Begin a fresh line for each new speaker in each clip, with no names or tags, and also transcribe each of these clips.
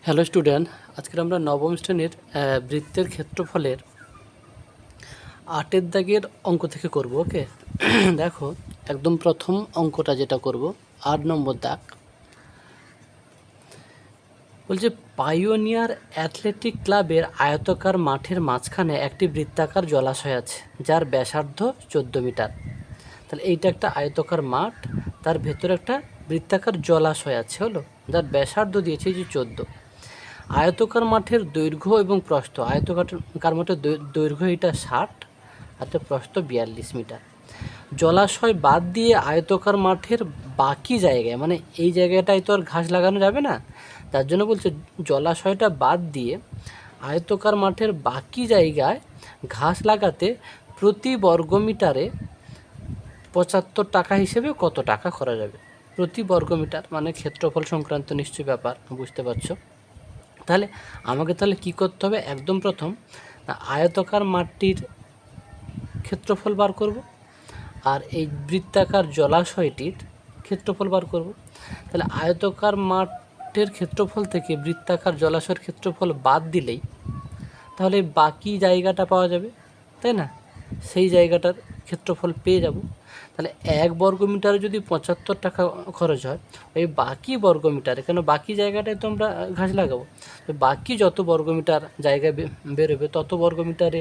Hello student, আজকে আমরা নবম শ্রেণীর বৃত্তের ক্ষেত্রফলের 8 দাগের অঙ্ক থেকে করব। ওকে দেখো, একদম প্রথম অঙ্কটা যেটা করব 8 নম্বর দাগ বলছে, পাইওনিয়ার অ্যাথলেটিক ক্লাবের আয়তাকার মাঠের মাঝখানে একটি বৃত্তাকার জলাশয় আছে যার ব্যাসার্ধ 14 মিটার। তাহলে এইটা একটা আয়তাকার মাঠ, তার ভেতরে একটা বৃত্তাকার জলাশয় আছে, হলো, যার ব্যাসার্ধ দিয়েছে যে 14। আয়তকার মাঠের দৈর্ঘ্য এবং প্রস্থ, আয়তকার মাঠের দৈর্ঘ্য এটা 60 আর প্রস্থ 42 মিটার। জলাশয় বাদ দিয়ে আয়তকার মাঠের বাকি জায়গায়, মানে এই জায়গাটায় তো আর ঘাস লাগানো যাবে না, তার জন্য বলছে জলাশয়টা বাদ দিয়ে আয়তকার মাঠের বাকি জায়গায় ঘাস লাগাতে প্রতি বর্গমিটারে 75 টাকা হিসেবে কত টাকা করা যাবে। প্রতি বর্গমিটার মানে ক্ষেত্রফল সংক্রান্ত নিশ্চয়ই ব্যাপার, বুঝতে পারছো। তাহলে আমাকে কী করতে হবে, একদম প্রথম আয়তাকার মাঠটির ক্ষেত্রফল বার করব আর এই বৃত্তাকার জলাশয়টির ক্ষেত্রফল বার করব। তাহলে আয়তাকার মাঠের ক্ষেত্রফল থেকে বৃত্তাকার জলাশয়ের ক্ষেত্রফল বাদ দিলেই তাহলে বাকি জায়গাটা পাওয়া যাবে, তাই না? সেই জায়গাটার ক্ষেত্রফল পেয়ে যাব। তাহলে 1 বর্গমিটারে যদি 75 টাকা খরচ হয়, ওই বাকি বর্গমিটারে, কেন বাকি জায়গাটায় তো আমরা ঘাস লাগাবো, বাকি যত বর্গমিটার জায়গায় বেরোবে তত বর্গমিটারে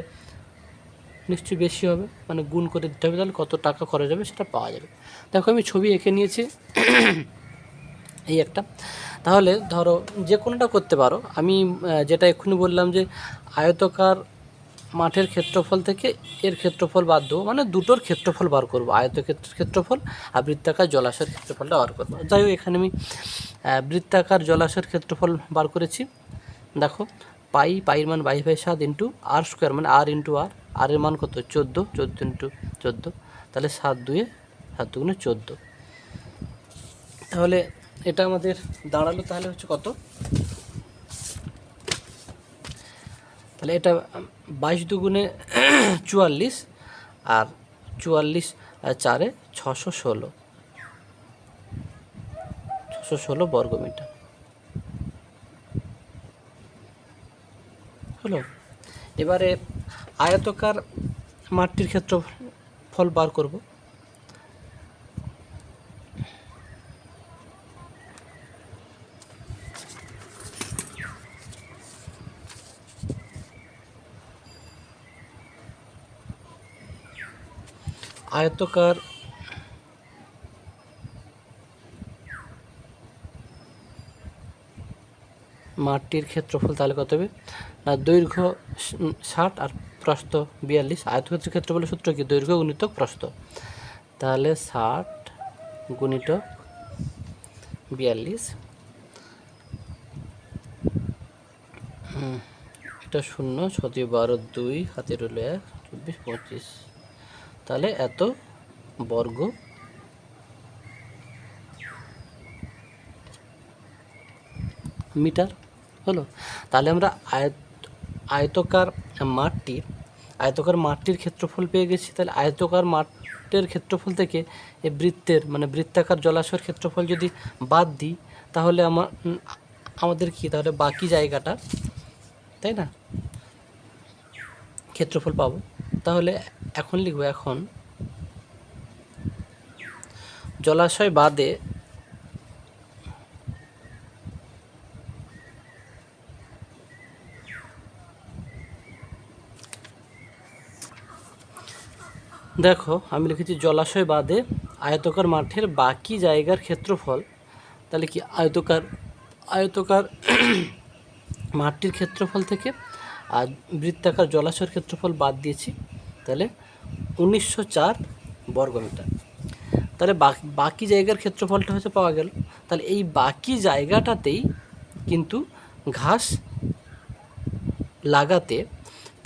নিশ্চয়ই বেশি হবে, মানে গুণ করে দিতে হবে, তাহলে কত টাকা খরচ হবে সেটা পাওয়া যাবে। দেখো আমি ছবি এঁকে নিয়েছি এই একটা। তাহলে ধরো যে কোনোটা করতে পারো, আমি যেটা এক্ষুনি বললাম যে আয়তকার মাঠের ক্ষেত্রফল থেকে এর ক্ষেত্রফল বাদ দেবো, মানে দুটোর ক্ষেত্রফল বার করবো, আয়তক্ষেত্রের ক্ষেত্রফল আর বৃত্তাকার জলাশয়ের ক্ষেত্রফলটা বার করবো। যাই হোক, এখানে আমি বৃত্তাকার জলাশয়ের ক্ষেত্রফল বার করেছি। দেখো, পাইয়ের মান 22/7 ইন্টু আর স্কোয়ার, মানে আর ইন্টু আর এর মান কত 14 ইন্টু 14, তাহলে 7 2 14। তাহলে এটা আমাদের দাঁড়ালো তাহলে হচ্ছে কত, তাহলে এটা 22 2 44 আর 44 4 616 বর্গমিটার হলো। এবারে আয়তকার মাঠটির ক্ষেত্রফল বার করব। আয়তকার মাঠটির ক্ষেত্রফল তাহলে কত হবে না, দৈর্ঘ্য 60 আর প্রস্থ 42। আয়তক্ষেত্রের ক্ষেত্রফলের সূত্র কি, দৈর্ঘ্য গুণিতক প্রস্থ। তাহলে 60 গুণিতক 42, এটা 0 6 12 2 হাতে রইল 1 24 25, তাহলে এত বর্গ মিটার হলো। তাহলে আমরা আয়তকার মাঠটির ক্ষেত্রফল পেয়ে গেছি। তাহলে আয়তকার মাঠের ক্ষেত্রফল থেকে এই বৃত্তের, মানে বৃত্তাকার জলাশয়ের ক্ষেত্রফল যদি বাদ দিই তাহলে আমাদের কি, তাহলে বাকি জায়গাটা, তাই না, ক্ষেত্রফল পাবো। তাহলে এখন লিখব, এখন জলাশয় বাদে দেখো আমি লিখেছি জলাশয় বাদে আয়তকার মাঠের বাকি জায়গার ক্ষেত্রফল। তাহলে কি, আয়তকার মাঠটির ক্ষেত্রফল থেকে আর বৃত্তাকার জলাশয়ের ক্ষেত্রফল বাদ দিয়েছি, তাহলে 1904 বর্গমিটার। তাহলে বাকি জায়গার ক্ষেত্রফলটা হচ্ছে পাওয়া গেল। তাহলে এই বাকি জায়গাটাতেই কিন্তু ঘাস লাগাতে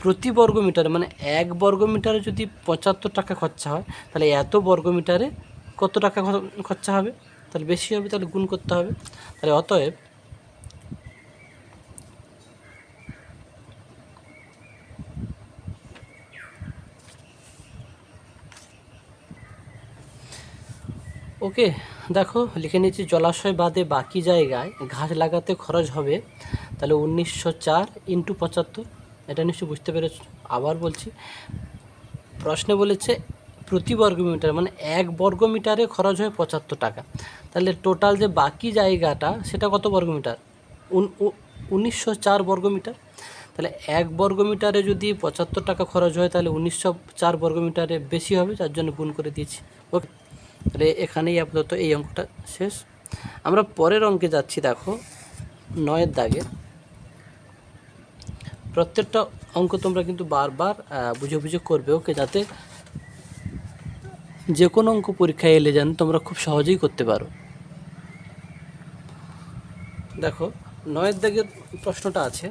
প্রতি বর্গমিটারে, মানে 1 বর্গমিটারে যদি 75 টাকা খরচা হয়, তাহলে এত বর্গমিটারে কত টাকা খরচা হবে, তাহলে বেশি হবে, তাহলে গুণ করতে হবে। তাহলে অতএব ওকে, দেখো লিখে নিচ্ছি, জলাশয় বাদে বাকি জায়গায় ঘাস লাগাতে খরচ হবে তাহলে 1904 ইন্টু 75, এটা নিশ্চয়ই বুঝতে পেরেছ। আবার বলছি, প্রশ্নে বলেছে প্রতি বর্গমিটার মানে 1 বর্গমিটারে খরচ হয় 75 টাকা। তাহলে টোটাল যে বাকি জায়গাটা সেটা কত বর্গমিটার? 1904 বর্গমিটার। তাহলে 1 বর্গমিটারে যদি 75 টাকা খরচ হয় তাহলে 1904 বর্গমিটারে বেশি হবে, যার জন্য গুণ করে দিয়েছি। ওকে, তাহলে এখানেই আপাতত এই অঙ্কটা শেষ। আমরা পরের অঙ্কে যাচ্ছি। দেখো 9-এর দাগে। প্রত্যেকটা অঙ্ক তোমরা কিন্তু বারবার বুঝে বুঝে করবে, ওকে, যাতে যে কোনো অঙ্ক পরীক্ষায় এলে যেন তোমরা খুব সহজেই করতে পারো। দেখো 9-এর দাগের প্রশ্নটা আছে,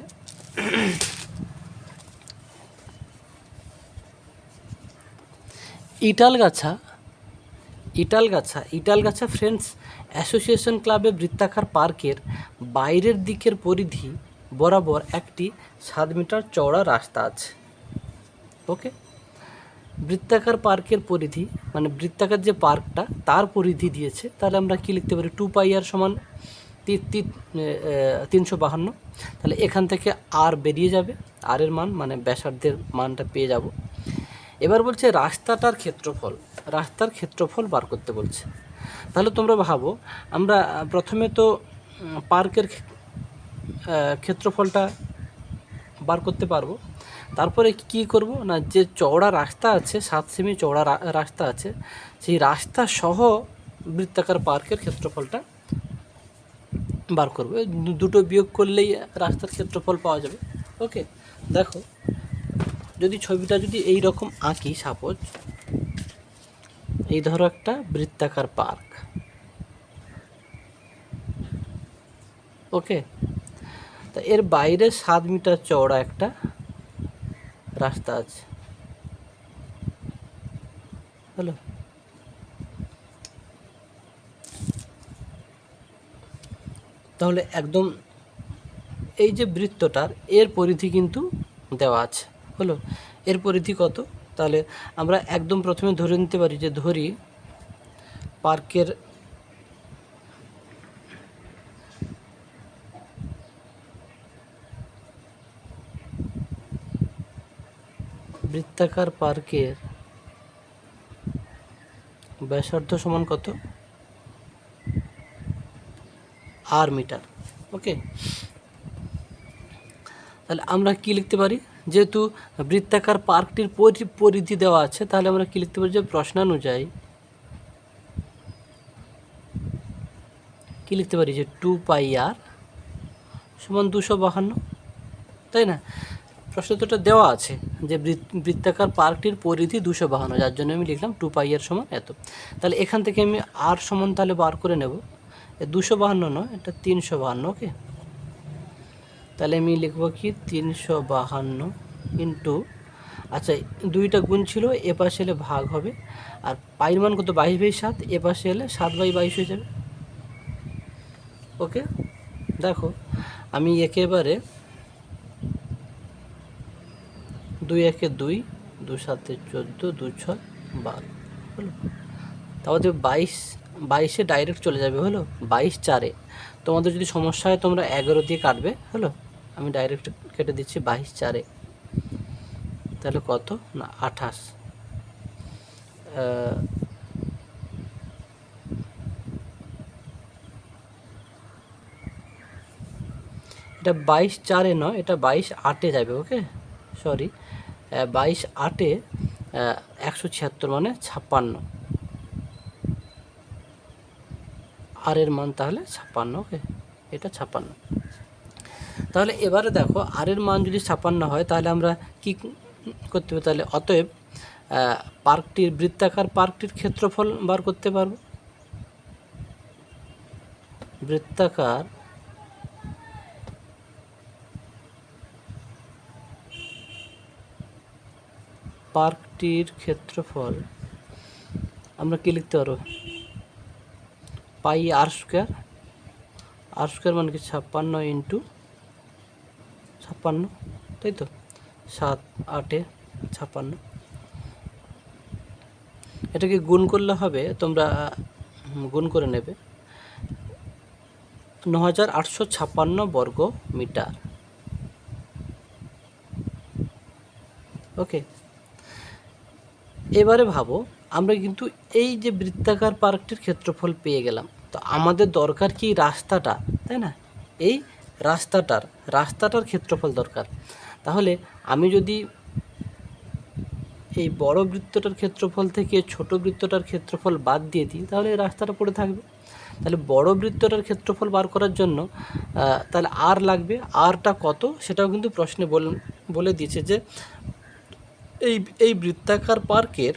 ইটালগাছা ফ্রেন্ডস অ্যাসোসিয়েশন ক্লাবে বৃত্তাকার পার্কের বাইরের দিকের পরিধি বরাবর একটি 7 মিটার চওড়া রাস্তা আছে। ওকে, বৃত্তাকার পার্কের পরিধি মানে বৃত্তাকার যে পার্কটা তার পরিধি দিয়েছে, তাহলে আমরা কি লিখতে পারি? 2πr সমান 352। তাহলে এখান থেকে আর বেরিয়ে যাবে, আর এর মান মানে ব্যাসার্ধের মানটা পেয়ে যাব। এবার বলছে রাস্তার ক্ষেত্রফল বার করতে বলছে। তাহলে তোমরা ভাবো, আমরা প্রথমে তো পার্কের ক্ষেত্রফলটা বার করতে পারবো। তারপরে কি করব না, যে চওড়া রাস্তা আছে 7 সেমি চওড়া রাস্তা আছে, সেই রাস্তা সহ বৃত্তাকার পার্কের ক্ষেত্রফলটা বার করবো। দুটো বিয়োগ করলেই রাস্তার ক্ষেত্রফল পাওয়া যাবে। ওকে, দেখো যদি ছবিটা যদি এই রকম আঁকি, সাপোজ এই ধরো একটা বৃত্তাকার পার্ক। ওকে, তা এর বাইরে 7 মিটার চওড়া একটা রাস্তা আছে, হলো। তাহলে একদম এই যে বৃত্তটার এর পরিধি কিন্তু দেওয়া আছে, হলো। এর পরিধি কত? তাহলে আমরা একদম প্রথমে ধরে নিতে পারি যে ধরি পার্কের বৃত্তাকার পার্কের ব্যাসার্ধ সমান কত? আর মিটার। ওকে, তাহলে আমরা কি লিখতে পারি? যেহেতু বৃত্তাকার পার্কটির পরিধি দেওয়া আছে, তাহলে আমরা কি লিখতে পারি? যে প্রশ্নানুযায়ী কি লিখতে পারি? যে 2πr সমান 252, তাই না? প্রশ্নটা দেওয়া আছে যে বৃত্তাকার পার্কটির পরিধি 252, যার জন্য আমি লিখলাম 2πr সমান এত। তাহলে এখান থেকে আমি আর সমান তাহলে বার করে নেব, 252 নয়, এটা 352। ওকে, তাহলে আমি লিখব কি 352 ইন্টু, আচ্ছা দুইটা গুণ ছিল, এ পাশে এলে ভাগ হবে, আর পাইর মান কত? 22/7, এ পাশে এলে 7/22 হয়ে যাবে। ওকে, দেখো আমি একেবারে 2 1 2, 2 7 14, 2 6 12, হলো। তাহলে 22-এ ডাইরেক্ট চলে যাবে, হলো। 22-4-এ তোমাদের যদি সমস্যা হয় তোমরা 11 দিয়ে কাটবে, হলো। আমি ডাইরেক্ট কেটে দিচ্ছি 22-4-এ। তাহলে কত না 28। এটা 22-4-এ নয়, এটা 22-8-এ যাবে। ওকে, সরি, 22-8-এ 176 মানে 56, আর এর মান তাহলে 56। ওকে, এটা 56। তাহলে এবারে দেখো আর এর মান যদি 56 হয় তাহলে আমরা কি করতে হবে? তাহলে অতএব বৃত্তাকার পার্কটির ক্ষেত্রফল বার করতে পারবো। বৃত্তাকার পার্কটির ক্ষেত্রফল আমরা কি লিখতে পারবো? πr square. আর স্কোয়ার মানে কি 56 ইন্টু 56, তাই তো, 7-8-এ 56। এটাকে গুণ করলে হবে, তোমরা গুণ করে নেবে। 9,856 বর্গ মিটার। ওকে, এবারে ভাবো আমরা কিন্তু এই যে বৃত্তাকার পার্কটির ক্ষেত্রফল পেয়ে গেলাম, তো আমাদের দরকার কি রাস্তাটা, তাই না? এই রাস্তাটার ক্ষেত্রফল দরকার। তাহলে আমি যদি এই বড় বৃত্তটার ক্ষেত্রফল থেকে ছোট বৃত্তটার ক্ষেত্রফল বাদ দিয়ে দিই, তাহলে এই রাস্তাটা পড়ে থাকবে। তাহলে বড় বৃত্তটার ক্ষেত্রফল বার করার জন্য তাহলে আর লাগবে। আরটা কত সেটাও কিন্তু প্রশ্নে বলে দিয়েছে যে এই বৃত্তাকার পার্কের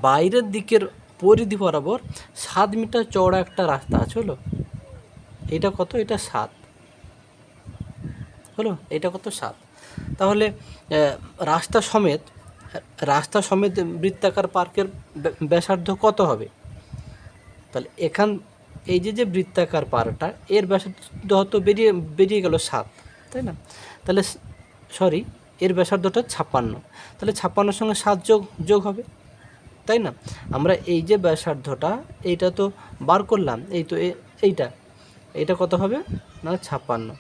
বাইরের দিকের পরিধি বরাবর 7 মিটার চওড়া একটা রাস্তা আছে, হলো এটা কত, এটা 7 হলো, এটা কত 7। তাহলে রাস্তা সমেত বৃত্তাকার পার্কের ব্যাসার্ধ কত হবে? তাহলে এই যে বৃত্তাকার পার্কটা এর ব্যাসার্ধ হয়তো বেরিয়ে গেল 7, তাই না? তাহলে সরি, এর ব্যাসার্ধটা 56, তাহলে 56 সঙ্গে 7 যোগ হবে, তাই না? আমরা এই যে ব্যাসার্ধটা এইটা তো বার করলাম, এই তো এইটা কত হবে না 56,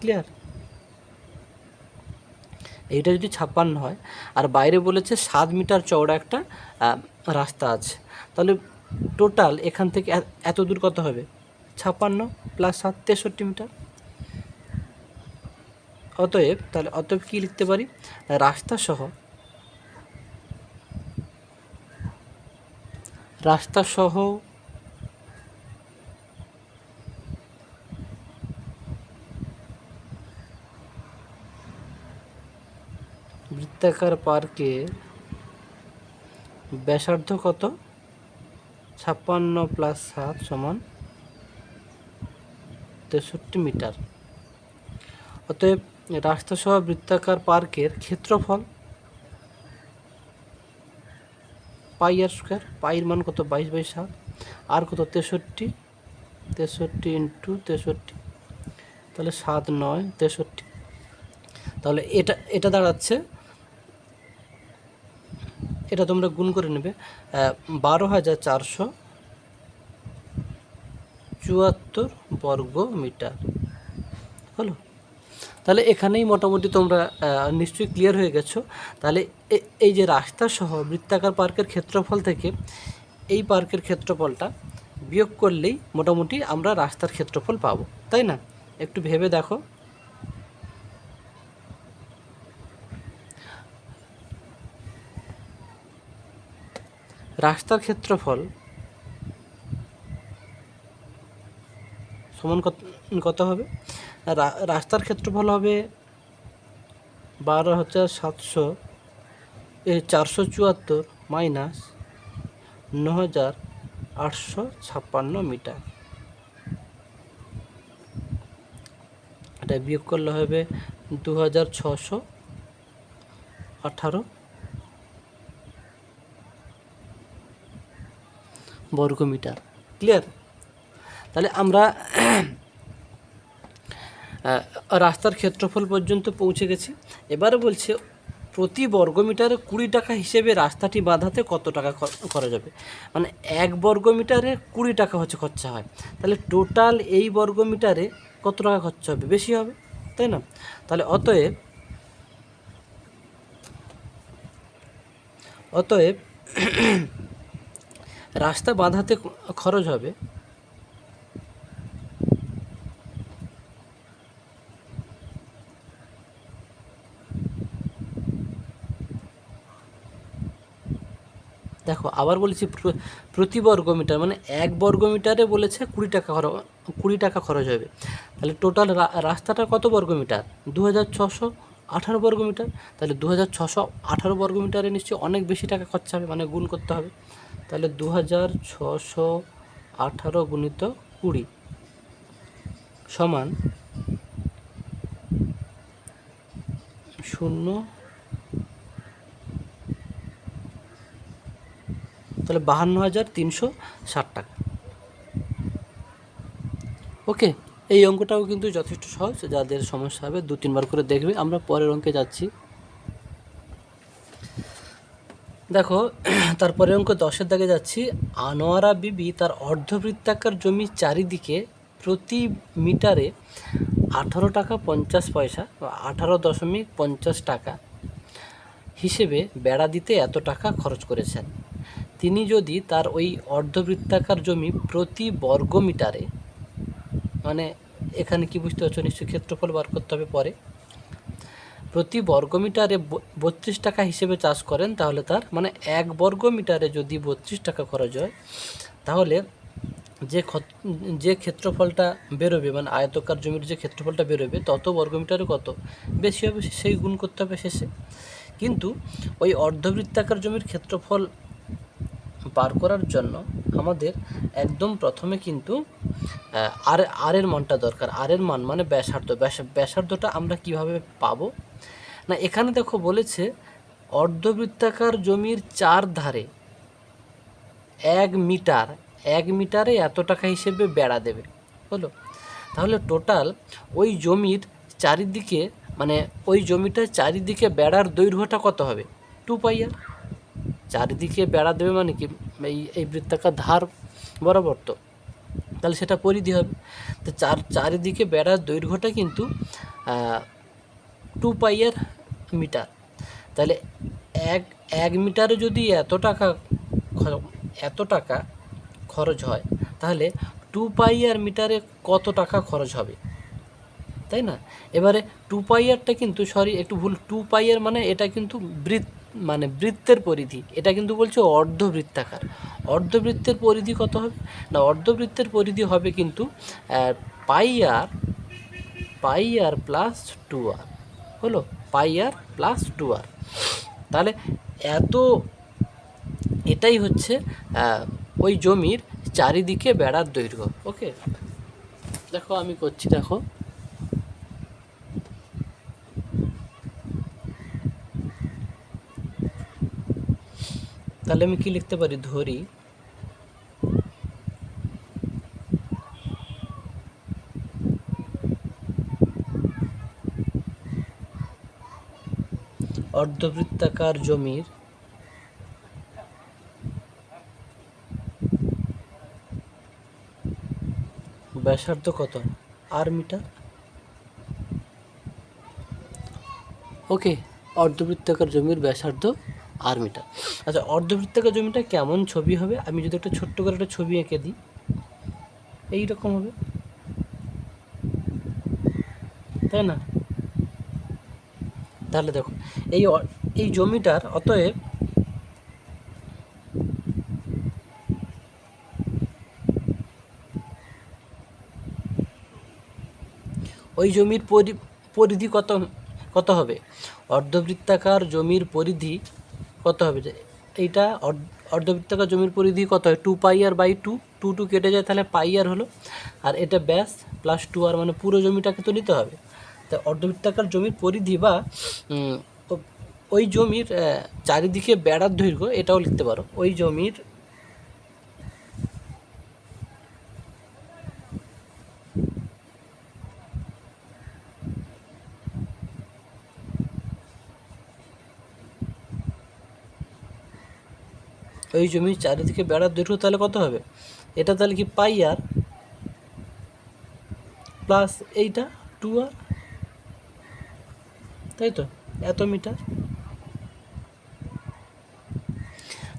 ক্লিয়ার? এইটা যদি 56 হয় আর বাইরে বলেছে 7 মিটার চওড়া একটা রাস্তা আছে, তাহলে টোটাল এখান থেকে এত দূর কত হবে? 56 প্লাস 7 63 মিটার। অতএব কি লিখতে পারি? রাস্তা সহ বৃত্তাকার পার্কের ব্যাসার্ধ কত? 56 প্লাস 7 সমান 63 মিটার। অতএব রাস্তা সহ বৃত্তাকার পার্কের ক্ষেত্রফল পাই আর স্কোয়ার, পাইয়ের মান কত? 22/7, আর কত? 63 ইন্টু 63, তাহলে 7 9 63। তাহলে এটা দাঁড়াচ্ছে, এটা তোমরা গুণ করে নেবে, 12,474 বর্গ মিটার, হলো। তাহলে এখানেই মোটামুটি তোমরা নিশ্চয়ই ক্লিয়ার হয়ে গেছো। তাহলে এই যে রাস্তা সহ বৃত্তাকার পার্কের ক্ষেত্রফল থেকে এই পার্কের ক্ষেত্রফলটা বিয়োগ করলেই মোটামুটি আমরা রাস্তার ক্ষেত্রফল পাবো, তাই না? একটু ভেবে দেখো। রাস্তার ক্ষেত্রফল সমান কত হবে? রাস্তার ক্ষেত্রফল হবে 12,474 মাইনাস 9,856 মিটার। এটা বিয়োগ করলে হবে 2,618 বর্গ মিটার, ক্লিয়ার? তাহলে আমরা রাস্তার ক্ষেত্রফল পর্যন্ত পৌঁছে গেছি। এবারে বলছে প্রতি বর্গমিটারে 20 টাকা হিসেবে রাস্তাটি বাঁধাতে কত টাকা খরচ হবে? মানে 1 বর্গমিটারে 20 টাকা হচ্ছে খরচা হয়, তাহলে টোটাল এই বর্গমিটারে কত টাকা খরচা হবে? বেশি হবে, তাই না? তাহলে অতএব রাস্তা বাঁধাতে খরচ হবে দেখো আবার বলেছি প্রতি বর্গমিটার, মানে 1 বর্গমিটারে বলেছে 20 টাকা খরচ হবে। তাহলে টোটাল রাস্তাটা কত বর্গমিটার? 2,618 বর্গমিটার। তাহলে 2,618 বর্গমিটারে নিশ্চয়ই অনেক বেশি টাকা খরচা হবে, মানে গুণ করতে হবে। তাহলে 2,618 গুণিত 20 সমান 0, তাহলে 52,360 টাকা। ওকে, এই অঙ্কটাও কিন্তু যথেষ্ট সহজ, যাদের সমস্যা হবে 2-3 বার করে দেখবে। আমরা পরের অঙ্কে যাচ্ছি। দেখো তারপরে অঙ্ক 10-এর দাগে যাচ্ছি। আনোয়ারা বিবি তার অর্ধবৃত্তাকার জমির চারিদিকে প্রতি মিটারে 18 টাকা 50 পয়সা বা 18.50 টাকা হিসেবে বেড়া দিতে এত টাকা খরচ করেছেন। তিনি যদি তার ওই অর্ধবৃত্তাকার জমি প্রতি বর্গ মিটারে, মানে এখানে কি বুঝতে পারছো নিশ্চয়ই, ক্ষেত্রফল বার করতে হবে পরে, প্রতি বর্গমিটারে 32 টাকা হিসেবে চাষ করেন, তাহলে তার মানে 1 বর্গমিটারে যদি 32 টাকা খরচ হয়, তাহলে যে ক্ষেত্রফলটা বেরোবে, মানে আয়তকার জমির যে ক্ষেত্রফলটা বেরোবে তত বর্গমিটারে কত বেশি হবে সেই গুণ করতে হবে শেষে। কিন্তু ওই অর্ধবৃত্তাকার জমির ক্ষেত্রফল বার করার জন্য আমাদের একদম প্রথমে কিন্তু আর এর মানটা দরকার। আর এর মান মানে ব্যাসার্ধটা আমরা কিভাবে পাবো না, এখানে দেখো বলেছে অর্ধবৃত্তাকার জমির 4 ধারে 1 মিটারে এত টাকা হিসেবে বেড়া দেবে, হলো। তাহলে টোটাল ওই জমির চারিদিকে, মানে ওই জমিটার চারিদিকে বেড়ার দৈর্ঘ্যটা কত হবে? 2 পাই আর। চারিদিকে বেড়া দেবে মানে কি, এই বৃত্তাকার ধার বরাবর, তো তাহলে সেটা পরিধি হবে। তো চারিদিকে বেড়ার দৈর্ঘ্যটা কিন্তু 2 পাই আর মিটার। তাহলে এক মিটারে যদি এত টাকা খরচ হয়, তাহলে 2 পাই আর মিটারে কত টাকা খরচ হবে, তাই না? এবারে 2 পাইআরটা কিন্তু, সরি একটু ভুল, 2 পাইআর মানে এটা কিন্তু বৃত্তের পরিধি, এটা কিন্তু বলছে অর্ধবৃত্তাকার। অর্ধবৃত্তের পরিধি কত হবে না, অর্ধবৃত্তের পরিধি হবে কিন্তু পাই আর প্লাস 2 আর, হলো, পাই আর প্লাস 2 আর। তাহলে এটাই হচ্ছে ওই জমির চারিদিকে বেড়ার দৈর্ঘ্য। ওকে, দেখো আমি করছি, দেখো তাহলে আমি কি লিখতে পারি, ধরি অর্ধবৃত্তাকার জমির ব্যাসার্ধ কত, আর মিটার। ওকে, অর্ধবৃত্তাকার জমির ব্যাসার্ধ আর মিটার। আচ্ছা, অর্ধবৃত্তাকার জমিটা কেমন ছবি হবে, আমি যদি একটা ছোট্ট করে একটা ছবি এঁকে দিই, এই রকম হবে, তাই না? তাহলে দেখো এই জমিটার, অতএব ওই জমির পরিধি কত হবে, অর্ধবৃত্তাকার জমির পরিধি কত হবে, যে এইটা অর্ধবৃত্তাকার জমির পরিধি কত হয়, 2 পাই আর/2, 2 কেটে যায়, তাহলে পাই আর হলো, আর এটা ব্যাস প্লাস 2 আর, মানে পুরো জমিটাকে তো নিতে হবে। তা অর্ধবৃত্তাকার জমির পরিধি বা ওই জমির চারিদিকে বেড়ার দৈর্ঘ্য, এটাও লিখতে পারো, ওই জমির চারিদিকে বেড়ার দৈর্ঘ্য তাহলে কত হবে, এটা তাহলে কি পাই আর প্লাস এইটা 2 আর, তাই তো, এত মিটার।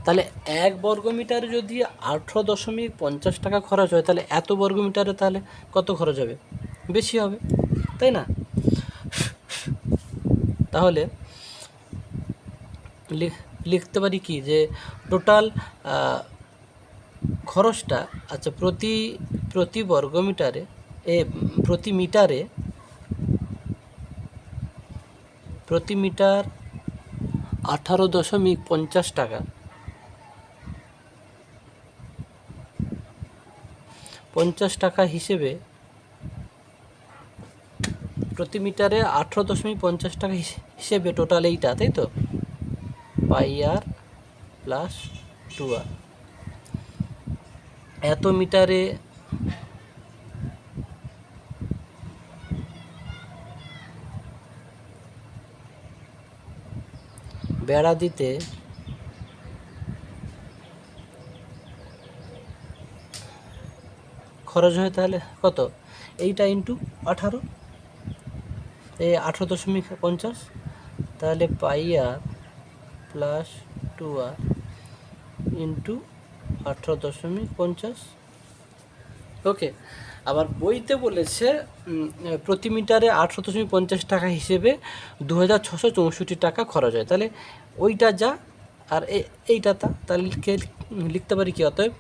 তাহলে 1 বর্গমিটারে যদি 18.50 টাকা খরচ হয়, তাহলে এত বর্গমিটারে তাহলে কত খরচ হবে, বেশি হবে, তাই না? তাহলে লিখতে পারি কি, যে টোটাল খরচটা, আচ্ছা, প্রতি বর্গমিটারে প্রতি মিটার 18.50 টাকা, 50 টাকা হিসেবে, প্রতি মিটারে 18.50 টাকা হিসেবে টোটাল এইটা, তাই তো, পাই/আর প্লাস 2 আর, এত মিটারে বেড়া দিতে খরচ হয় তাহলে কত, এইটা ইন্টু 18, এই 18.50, তাহলে পাই আর প্লাস 2r ইন্টু 18.50। ওকে, আবার বইতে বলেছে প্রতি মিটারে 18.50 টাকা হিসেবে 2664 টাকা খরচ হয়। তাহলে ওইটা যা আর এইটা তা, তাহলে লিখতে পারি কি, অতএব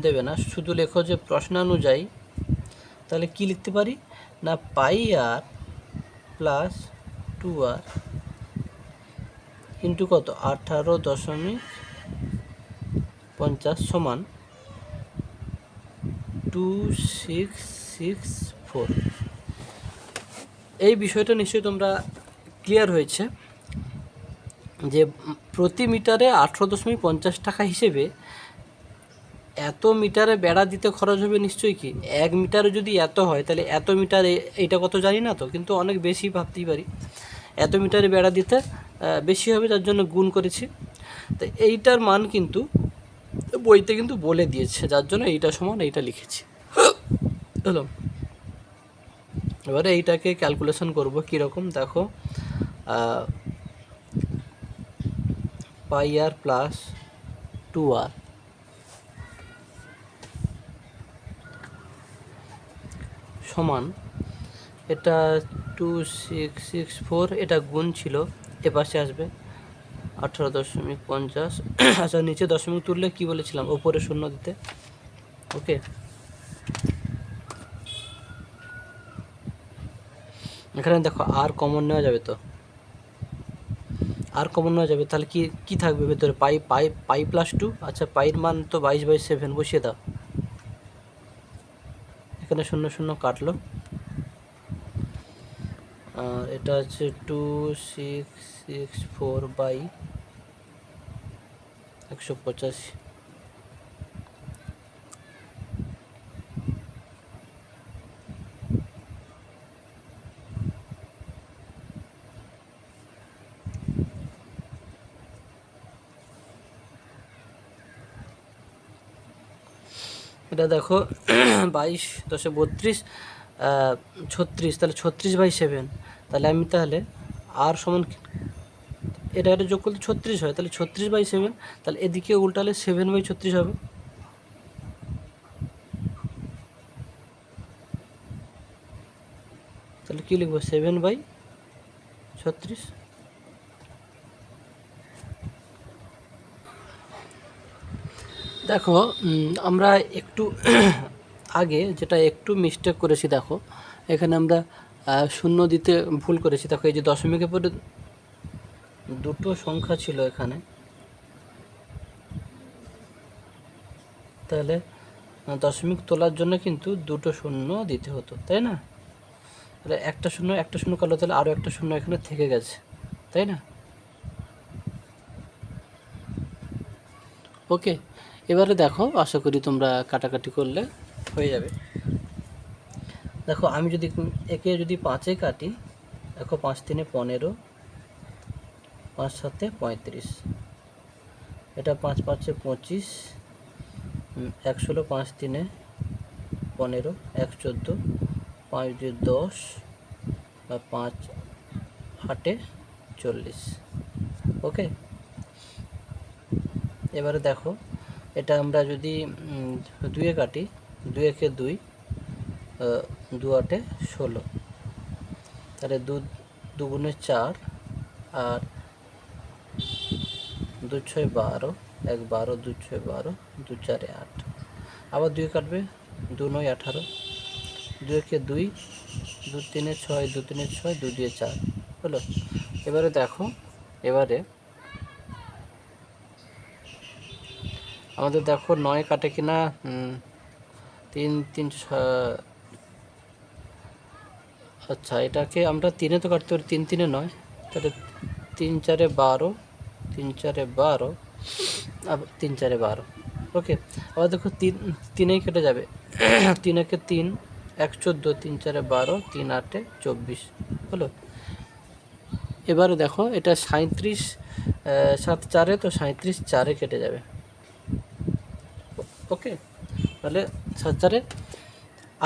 দেবে না, শুধু লেখো যে প্রশ্নানুযায়ী। তাহলে কি লিখতে পারি না, পাই আর প্লাস 2r ইন্টু কত 18.50 সমান 2664। এই বিষয়টা নিশ্চয়ই তোমরা ক্লিয়ার হয়েছে যে প্রতি মিটারে 18.50 টাকা হিসেবে এত মিটারে বেড়া দিতে খরচ হবে নিশ্চয়ই। কি 1 মিটারে যদি এত হয় তাহলে এত মিটারে এইটা কত জানি না তো, কিন্তু অনেক বেশি ভাবতেই পারি। এত মিটারে বেড়া দিতে বেশি হবে, যার জন্য গুণ করেছি। তো এইটার মান কিন্তু বইতে কিন্তু বলে দিয়েছে, যার জন্য এইটা সমান এইটা লিখেছি। হলো, এবারে এইটাকে ক্যালকুলেশন করব কীরকম, দেখো পাই আর প্লাস 2r সমান, এটা 2664, এটা গুণ ছিল, এপাশে আসবে 18.50। আচ্ছা, নিচে দশমিক তুললে কি বলেছিলাম, ওপরে শূন্য দিতে। ওকে, এখানে দেখো আর কমন নেওয়া যাবে, তো আর কমন নেওয়া যাবে, তাহলে কি কি থাকবে ভেতরে, পাই প্লাস 2। আচ্ছা, পাইয়ের মান তো 22/7 বসিয়ে দাও, এখানে 0 0 কাটলো, আর এটা হচ্ছে 2664/185। এটা দেখো 22 × 10 36, তাহলে 36/7। তাহলে আর সমান, এটা যোগ করলে 36 হয়, তাহলে 36/7। তাহলে এদিকে উল্টালে 7/36 হবে। তাহলে কী লিখবো, 7/36। দেখো আমরা একটু আগে যেটা একটু মিস্টেক করেছি, দেখো এখানে আমরা শূন্য দিতে ভুল করেছি। দেখো এই যে দশমিকের পরে দুটো সংখ্যা ছিল এখানে, তাহলে দশমিক তোলার জন্য কিন্তু দুটো শূন্য দিতে হতো, তাই না? তাহলে একটা শূন্য কালো, তাহলে আরও একটা শূন্য এখানে থেকে গেছে, তাই না? ওকে, এবারে দেখো, আশা করি তোমরা কাটাকাটি করলে হয়ে যাবে। দেখো আমি যদি একে যদি 5-এ কাটি, দেখো 5 × 3 = 15, 5 × 7 = 35, এটা 5 × 5 = 25, 1 16, 5 × 3 = 15, 1 14, 5 × 2 = 10, 5 × 8 = 40। ওকে, এবারে দেখো এটা আমরা যদি 2-এ কাটি, 2 × 1 = 2, 2 × 8 = 16, তাহলে 2 × 2 = 4, আর 2 × 6 = 12, 1 12, 2 × 6 = 12, 2 × 4 = 8। আবার 2 কাটবে, 2 × 9 = 18, 2 × 1 = 2, 2 × 3 = 6, 2 × 3 = 6, 2 × 2 = 4 হলো। এবারে দেখো, এবারে আমাদের দেখো 9 কাটে কিনা, 3 3 আচ্ছা, এটাকে আমরা 3-এ তো কাটতে পারি, 3 3 = 9, তাহলে 3 4 = 12, 3 4 = 12, আবার 3 4 = 12। ওকে, আবার দেখো 3-এই কেটে যাবে, 3 1 = 3, 1 14, 3 4 = 12, 3 8 = 24 হলো। এবারে দেখো এটা 37 7 4-এ, তো 37 4-এ কেটে যাবে, ওকে, তাহলে 7×4 =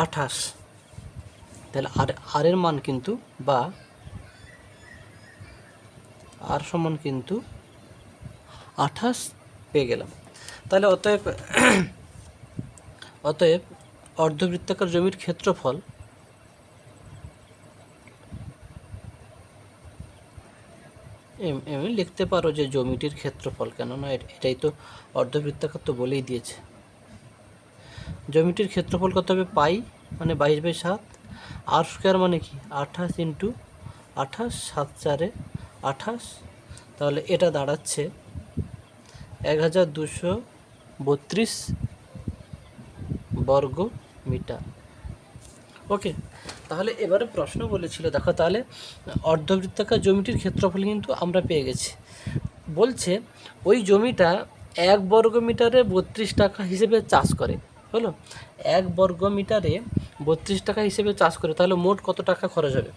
28, তাহলে আর এর মান কিন্তু বা আর সমান কিন্তু 28 পেয়ে গেলাম। তাহলে অতএব অর্ধবৃত্তাকার জমির ক্ষেত্রফল এমনি লিখতে পারো যে জমিটির ক্ষেত্রফল, কেননা এটাই তো অর্ধবৃত্তাকার, তো বলেই দিয়েছে। জমিটির ক্ষেত্রফল কত হবে? পাই মানে 22/7, আর স্কোয়ার মানে কি 28 × 28, 7×4 = 28, তাহলে এটা দাঁড়াচ্ছে 1232 বর্গ মিটার। ওকে, তাহলে এবারে প্রশ্ন বলেছিল, দেখো তাহলে অর্ধবৃত্তাকার জমিটির ক্ষেত্রফল কিন্তু আমরা পেয়ে গেছি। বলছে ওই জমিটা 1 বর্গ মিটারে 32 টাকা হিসেবে চাষ করে, হলো 1 বর্গ মিটারে 32 টাকা হিসেবে চাষ করে, তাহলে মোট কত টাকা খরচ হবে?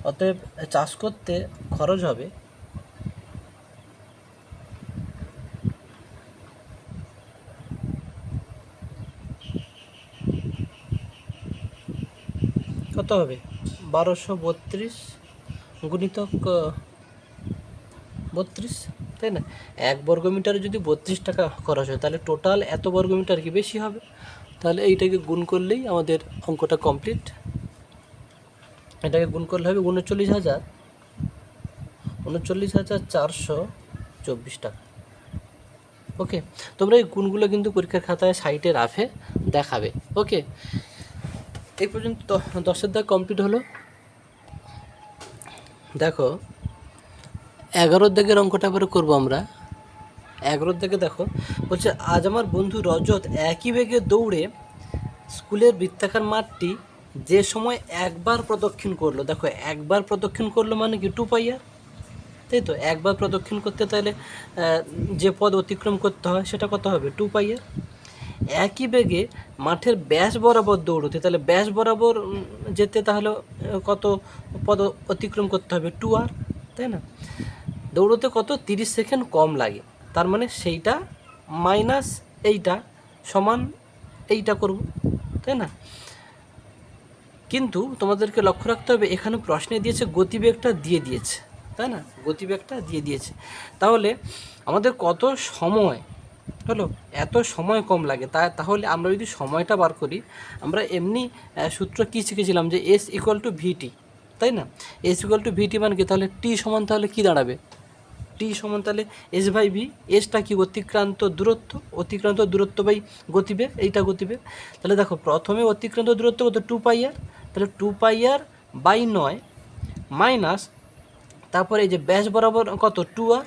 অতএব চাষ করতে খরচ হবে কত হবে? 1232 গুণিতক 32, তাই না? 1 বর্গ মিটারে যদি 32 টাকা খরচ হয়, তাহলে টোটাল এত বর্গ মিটার কি বেশি হবে? তাহলে এইটাকে গুণ করলেই আমাদের অঙ্কটা কমপ্লিট। এটাকে গুণ করলে হবে 39,424 টাকা। ওকে, তোমরা এই গুণগুলো কিন্তু পরীক্ষার খাতায় সাইটে রাফে দেখাবে। ওকে, এই পর্যন্ত 10এর দাগ কমপ্লিট হলো। দেখো 11 দাগের অঙ্কটা এবারে করবো আমরা। 11 দাগে দেখো বলছে, আজ আমার বন্ধু রজত একই বেগে দৌড়ে স্কুলের বৃত্তাকার মাঠটি যে সময় একবার প্রদক্ষিণ করলো। দেখো একবার প্রদক্ষিণ করলো মানে কি 2πr, তাই তো? একবার প্রদক্ষিণ করতে তাহলে যে পদ অতিক্রম করতে হয় সেটা কত হবে? 2πr। একই বেগে মাঠের ব্যাস বরাবর দৌড়তে, তাহলে ব্যাস বরাবর যেতে তাহলে কত পদ অতিক্রম করতে হবে? 2r, তাই না? দৌড়তে কত? 30 সেকেন্ড কম লাগে, তার মানে সেইটা মাইনাস এইটা সমান এইটা করব, তাই না? কিন্তু তোমাদেরকে লক্ষ্য রাখতে হবে, এখানে প্রশ্নে দিয়েছে গতিবেগটা দিয়ে দিয়েছে, তাই না? গতিবেগটা দিয়ে দিয়েছে, তাহলে আমাদের কত সময় হলো? এত সময় কম লাগে, তাহলে আমরা যদি সময়টা বার করি, আমরা এমনি সূত্র কী শিখেছিলাম যে S = VT, তাই না? S = VT মানে কি? তাহলে T সমান তাহলে কী দাঁড়াবে? T সমান তাহলে S/V। এসটা কি? অতিক্রান্ত দূরত্ব বাই গতিবেগ, এইটা গতিবেগ। তাহলে দেখো প্রথমে অতিক্রান্ত দূরত্ব কত? 2πr, তাহলে 2πr/9 মাইনাস, তারপরে এই যে ব্যাস বরাবর কত? 2r,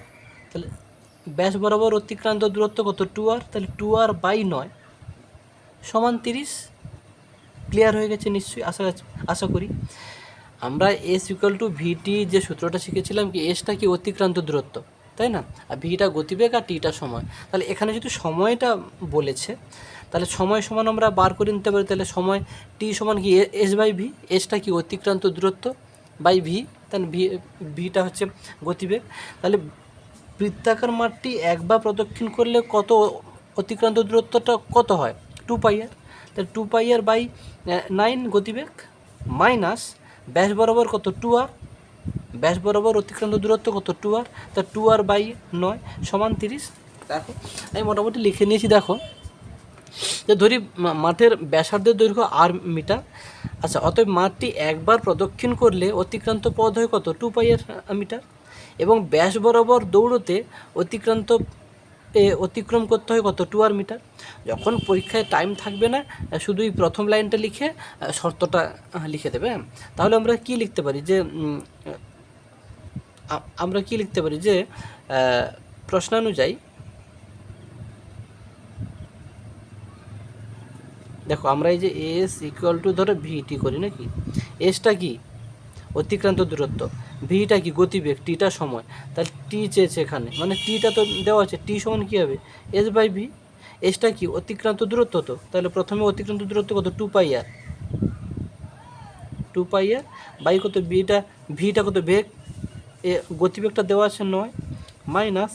তাহলে ব্যাস বরাবর অতিক্রান্ত দূরত্ব কত? 2r, তাহলে 2r/9 সমান 30। ক্লিয়ার হয়ে গেছে নিশ্চয়ই, আশা করি। আমরা S = VT যে সূত্রটা শিখেছিলাম, কি এসটা কি? অতিক্রান্ত দূরত্ব, তাই না? আর ভিটা গতিবেগ আর টিটা সময়। তাহলে এখানে যদি সময়টা বলেছে, তাহলে সময় সমান আমরা বার করে নিতে পারি। তাহলে সময় টি সমান কি? S/V। এসটা কি? অতিক্রান্ত দূরত্ব বাই ভি, তাহলে ভিটা হচ্ছে গতিবেগ। তাহলে বৃত্তাকার মাঠটি একবার প্রদক্ষিণ করলে কত অতিক্রান্ত দূরত্বটা কত হয়? 2πr, তাহলে 2πr/9 গতিবেগ মাইনাস ব্যাস বরাবর কত? 2r, ব্যাস বরাবর অতিক্রান্ত দূরত্ব কত? 2r, তা 2r/9 সমান 30। দেখো আমি মোটামুটি লিখে নিয়েছি। দেখো যে ধরি মাঠের ব্যাসার্ধের দৈর্ঘ্য r মিটার। আচ্ছা, অতএব মাঠটি একবার প্রদক্ষিণ করলে অতিক্রান্ত পথ হয় কত? 2πr মিটার, এবং ব্যাস বরাবর দৌড়তে অতিক্রম করতে হয় কত? 2r metre. যখন পরীক্ষায় টাইম থাকবে না, শুধু এই প্রথম লাইনটা লিখে শর্তটা লিখে দেবে। তাহলে আমরা কি লিখতে পারি যে প্রশ্নানুযায়ী দেখো আমরা এই যে S = ধরো VT করি নাকি, এসটা কি? অতিক্রান্ত দূরত্ব, ভিটা কি? গতিবেগ, টিটা সময়। তাহলে টি চেয়েছে এখানে, মানে টিটা তো দেওয়া আছে, টি সমান কী হবে? S/V। এসটা কি? অতিক্রান্ত দূরত্ব, তো তাহলে প্রথমে অতিক্রান্ত দূরত্ব কত? 2πr, 2πr বাই কত? ভিটা কত? বেগ, গতিবেগটা দেওয়া আছে 9 মাইনাস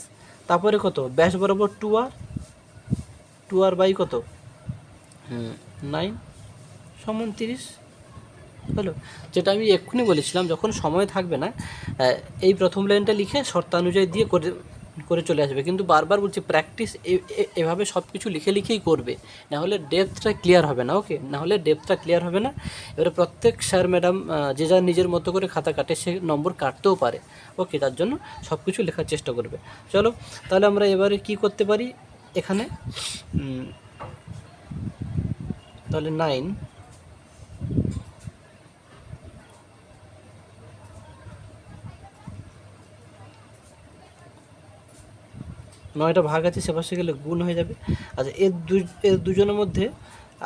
তারপরে কত ব্যাস বরাবর 2r বাই কত 9 সমান 30 হলো। যেটা আমি এক্ষুনি বলেছিলাম, যখন সময় থাকবে না এই প্রথম লাইনটা লিখে শর্তানুযায়ী দিয়ে করে চলে আসবে। কিন্তু বারবার বলছি প্র্যাকটিস এভাবে সব কিছু লিখেই করবে, নাহলে ডেপথটা ক্লিয়ার হবে না। ওকে, নাহলে ডেপথটা ক্লিয়ার হবে না। এবারে প্রত্যেক স্যার ম্যাডাম যে যার নিজের মতো করে খাতা কাটে, সে নম্বর কাটতেও পারে। ওকে, তার জন্য সব কিছু লেখার চেষ্টা করবে। চলো তাহলে আমরা এবারে কি করতে পারি, এখানে তাহলে 9 9টা ভাগ আছে, সেপাশে গেলে গুণ হয়ে যাবে। আচ্ছা, এর দুজনের মধ্যে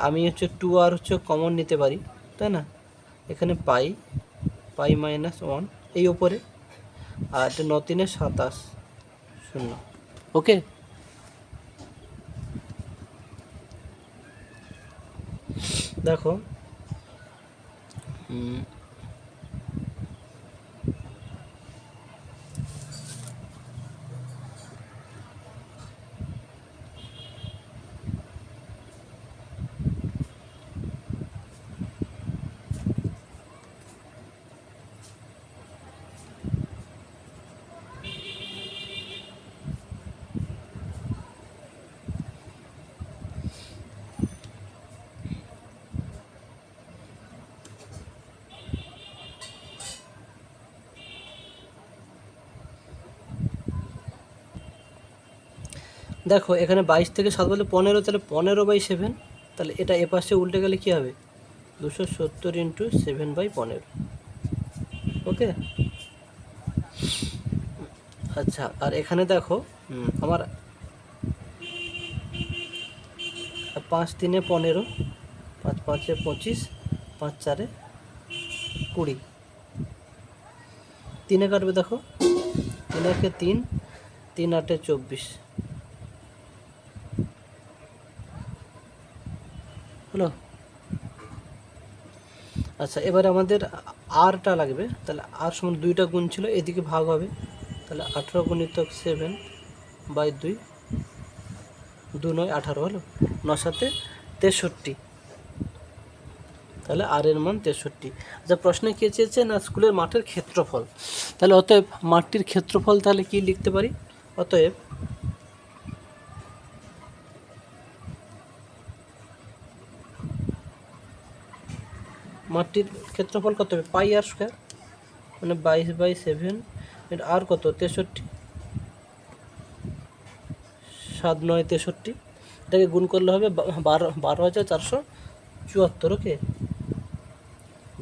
আমি হচ্ছে 2r হচ্ছে কমন নিতে পারি, তাই না? এখানে পাই -1 এই ওপরে, আর 9 3 27 0। ওকে, দেখো দেখো এখানে 22 থেকে 7 বলে 15, তাহলে 15/7। তাহলে এটা এপাশে উল্টে গেলে কী হবে, 270 × 7/15। ওকে, আচ্ছা, আর এখানে দেখো আমার 5 3 15, 5 5 25, 5 4 20, 3 কাটবে। দেখো 3 1 3, 3 8 24 হলো। আচ্ছা, এবারে আমাদের আরটা লাগবে। তাহলে আর সমান 2টা গুণ ছিল, এদিকে ভাগ হবে। তাহলে 18 × 7/2, 2 9 18 হলো। 9 7 63, তাহলে আর এর মান 63। আচ্ছা, প্রশ্নে কে চেয়েছে না স্কুলের মাঠের ক্ষেত্রফল। তাহলে অতএব মাঠটির ক্ষেত্রফল তাহলে কি লিখতে পারি, অতএব মাঠটির ক্ষেত্রফল কত হবে, πr², মানে 22/7, আর কত 63, 7 9 63, এটাকে গুণ করলে হবে 12,474। ওকে,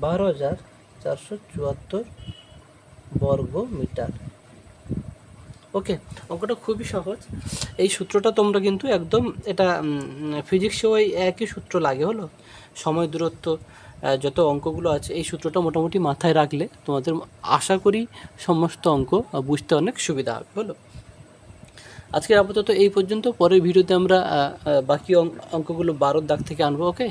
12,474 বর্গ মিটার। ওকে, অঙ্কটা খুবই সহজ। এই সূত্রটা তোমরা কিন্তু একদম, এটা ফিজিক্সে ওই একই সূত্র লাগে, হলো। সময় দূরত্ব যত অঙ্কগুলো আছে, এই সূত্রটা মোটামুটি মাথায় রাখলে তোমাদের আশা করি সমস্ত অঙ্ক বুঝতে অনেক সুবিধা হবে, হলো। আজকে আপাতত এই পর্যন্ত। পরের ভিডিওতে আমরা বাকি অঙ্কগুলো 12 দাগ থেকে আনবো। ওকে।